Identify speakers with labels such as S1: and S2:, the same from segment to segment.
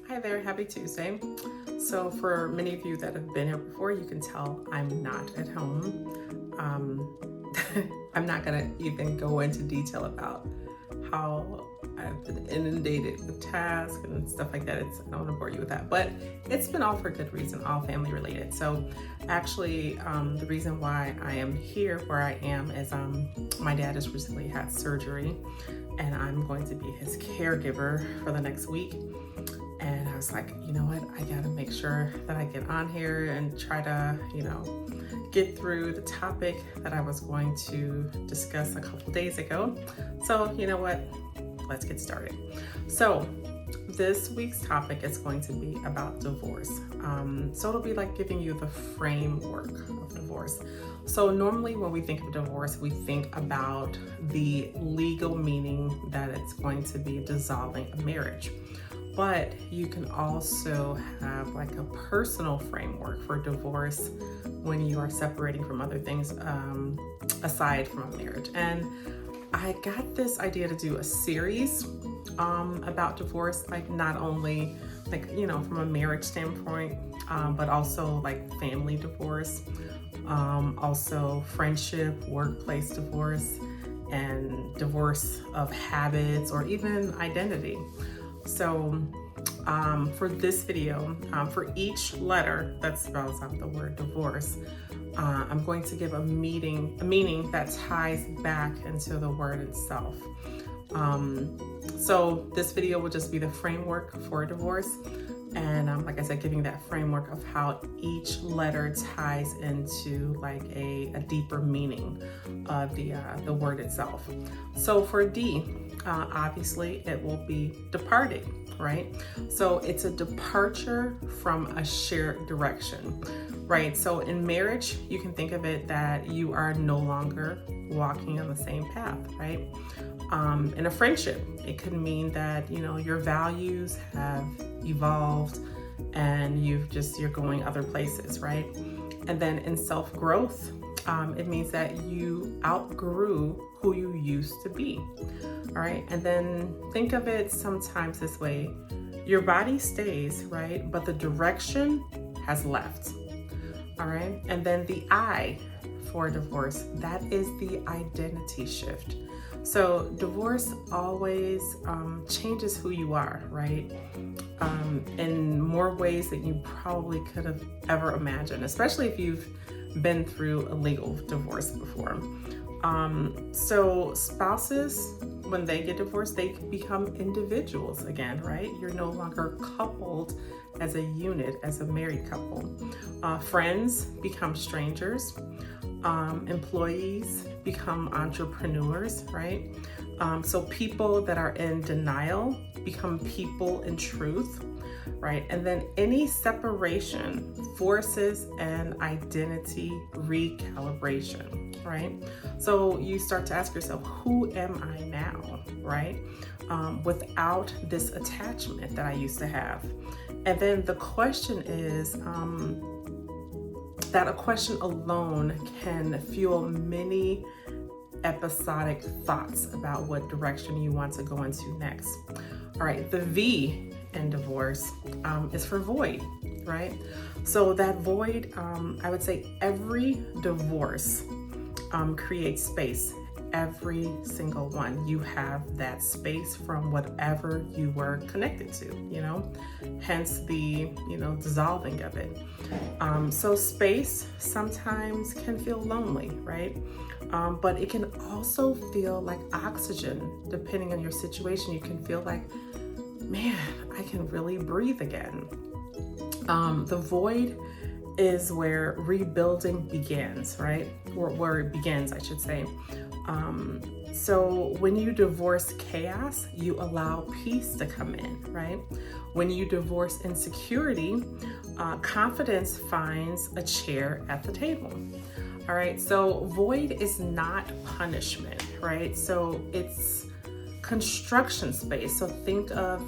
S1: Hi there, happy Tuesday. So for many of you that have been here before, you can tell I'm not at home. I'm not gonna even go into detail about how I've been inundated with tasks and stuff like that. I don't want to bore you with that, but it's been all for good reason, all family related. So actually, the reason why I am here where I am is my dad just recently had surgery and I'm going to be his caregiver for the next week. And I was like, you know what, I gotta make sure that I get on here and try to, get through the topic that I was going to discuss a couple days ago. So you know what, let's get started. So this week's topic is going to be about divorce. So it'll be like giving you the framework of divorce. So normally when we think of divorce, we think about the legal meaning that it's going to be dissolving a marriage. But you can also have like a personal framework for divorce when you are separating from other things aside from a marriage. And I got this idea to do a series about divorce, like not only from a marriage standpoint, but also like family divorce, also friendship, workplace divorce, and divorce of habits or even identity. So for this video, for each letter that spells out the word divorce, I'm going to give a meaning that ties back into the word itself. So this video will just be the framework for divorce. And like I said, giving that framework of how each letter ties into like a deeper meaning of the word itself. So for D, obviously it will be departed, right? So it's a departure from a shared direction, right? So in marriage, you can think of it that you are no longer walking on the same path, right? In a friendship, it could mean that, your values have evolved and you're going other places, right? And then in self-growth, it means that you outgrew who you used to be, all right? And then think of it sometimes this way: your body stays, right? But the direction has left, all right? And then the I for divorce, that is the identity shift. So divorce always changes who you are, right? In more ways than you probably could have ever imagined, especially if you've been through a legal divorce before. So spouses, when they get divorced, they become individuals again, right? You're no longer coupled as a unit, as a married couple. Friends become strangers. Employees become entrepreneurs, right? So people that are in denial become people in truth, right? And then any separation forces an identity recalibration, right? So you start to ask yourself, who am I now, right? Without this attachment that I used to have. And then the question is, that a question alone can fuel many episodic thoughts about what direction you want to go into next. All right, the V in divorce is for void, right? So that void, I would say every divorce creates space. Every single one, you have that space from whatever you were connected to, hence the, dissolving of it. So space sometimes can feel lonely, right? But it can also feel like oxygen, depending on your situation. You can feel like, man, I can really breathe again. The void is where rebuilding begins, right? Or where it begins, I should say. So when you divorce chaos, you allow peace to come in, right? When you divorce insecurity, confidence finds a chair at the table. All right, so void is not punishment, right? So it's construction space. So think of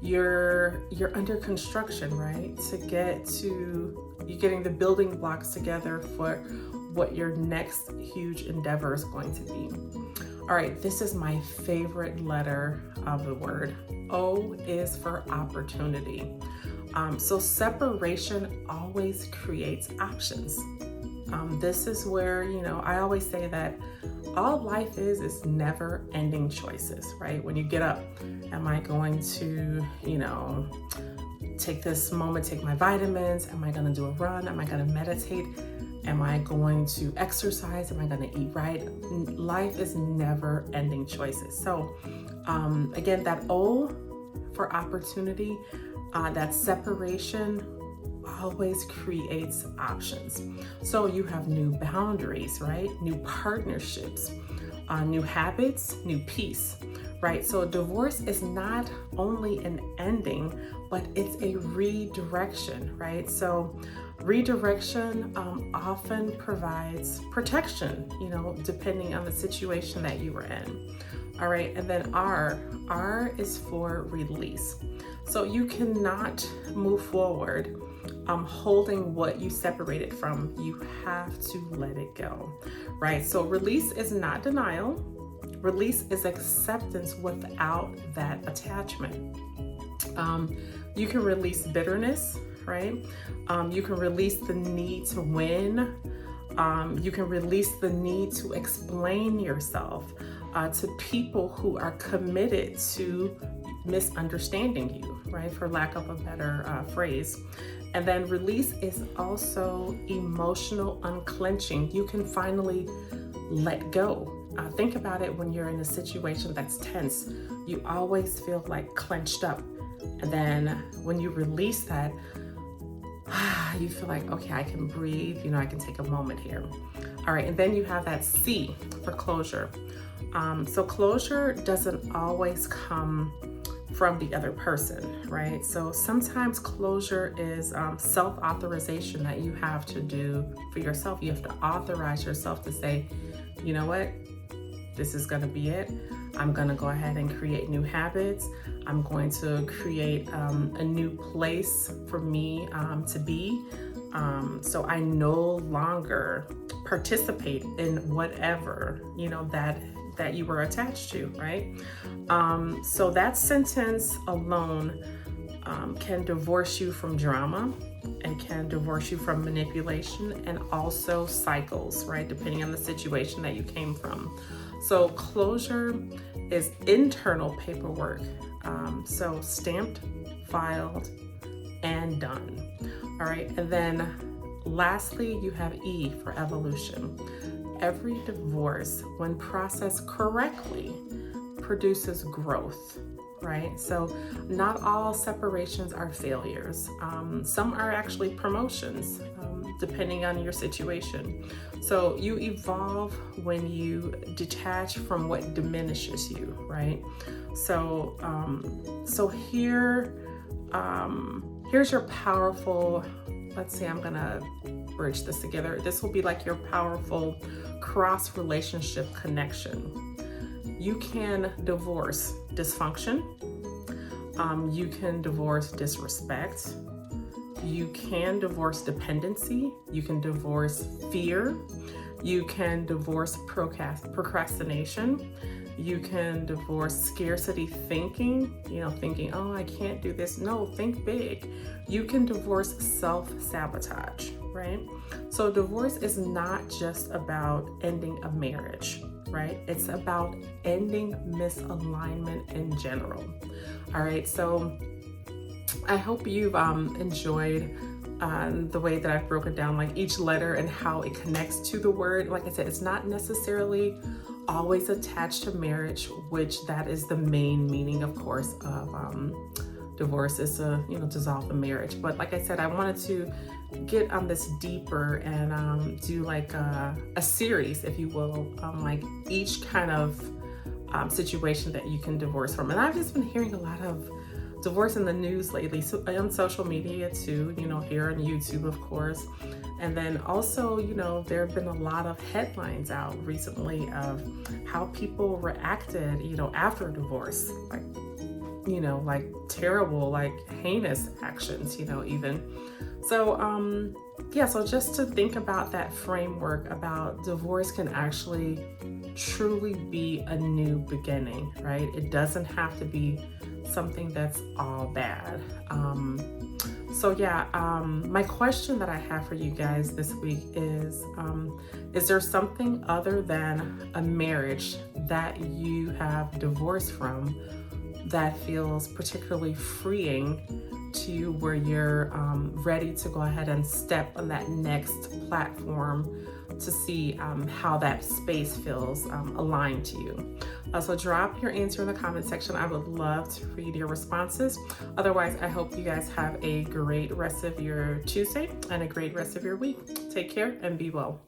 S1: you're under construction, right? You're getting the building blocks together for what your next huge endeavor is going to be. All right, this is my favorite letter of the word. O is for opportunity. So separation always creates options. This is where, I always say that all life is never ending choices, right? When you get up, am I going to, take this moment, take my vitamins? Am I going to do a run? Am I going to meditate? Am I going to exercise? Am I going to eat right? Life is never ending choices. So again, that O for opportunity, that separation always creates options. So you have new boundaries, right? New partnerships, new habits, new peace, right? So divorce is not only an ending, but it's a redirection, right? So redirection often provides protection, depending on the situation that you were in. All right, and then R is for release. So you cannot move forward holding what you separated from. You have to let it go, right? So release is not denial. Release is acceptance without that attachment. You can release bitterness, right? You can release the need to win. You can release the need to explain yourself to people who are committed to misunderstanding you, right? For lack of a better phrase. And then release is also emotional unclenching. You can finally let go. Think about it when you're in a situation that's tense. You always feel like clenched up. And then when you release that, you feel like, okay, I can breathe, I can take a moment here. All right, and then you have that C for closure. So closure doesn't always come from the other person, right? So sometimes closure is self-authorization that you have to do for yourself. You have to authorize yourself to say, you know what? This is gonna be it. I'm gonna go ahead and create new habits. I'm going to create a new place for me to be. So I no longer participate in whatever, that you were attached to, right? So that sentence alone can divorce you from drama and can divorce you from manipulation and also cycles, right? Depending on the situation that you came from. So closure is internal paperwork. So stamped, filed, and done. All right, and then lastly, you have E for evolution. Every divorce, when processed correctly, produces growth, right? So not all separations are failures. Some are actually promotions, depending on your situation. So you evolve when you detach from what diminishes you, right? So, here's your powerful, let's see, I'm gonna bridge this together. This will be like your powerful cross relationship connection. You can divorce dysfunction. You can divorce disrespect. You can divorce dependency. You can divorce fear. You can divorce procrastination. You can divorce scarcity thinking, thinking, oh, I can't do this. No, think big. You can divorce self-sabotage, right? So divorce is not just about ending a marriage, right? It's about ending misalignment in general. All right, so I hope you've enjoyed the way that I've broken down like each letter and how it connects to the word. Like I said, it's not necessarily always attached to marriage, which that is the main meaning, of course, of divorce is to, dissolve the marriage. But like I said, I wanted to get on this deeper and do like a series, if you will, like each kind of situation that you can divorce from. And I've just been hearing a lot of divorce in the news lately, so on social media too, here on YouTube, of course. And then also, there have been a lot of headlines out recently of how people reacted, after divorce. Like, you know, like terrible, like heinous actions, you know, even. So, yeah, so just to think about that framework about divorce can actually truly be a new beginning, right? It doesn't have to be something that's all bad. So yeah, my question that I have for you guys this week is there something other than a marriage that you have divorced from that feels particularly freeing to you, where you're ready to go ahead and step on that next platform to see how that space feels aligned to you? So drop your answer in the comment section. I would love to read your responses. Otherwise, I hope you guys have a great rest of your Tuesday and a great rest of your week. Take care and be well.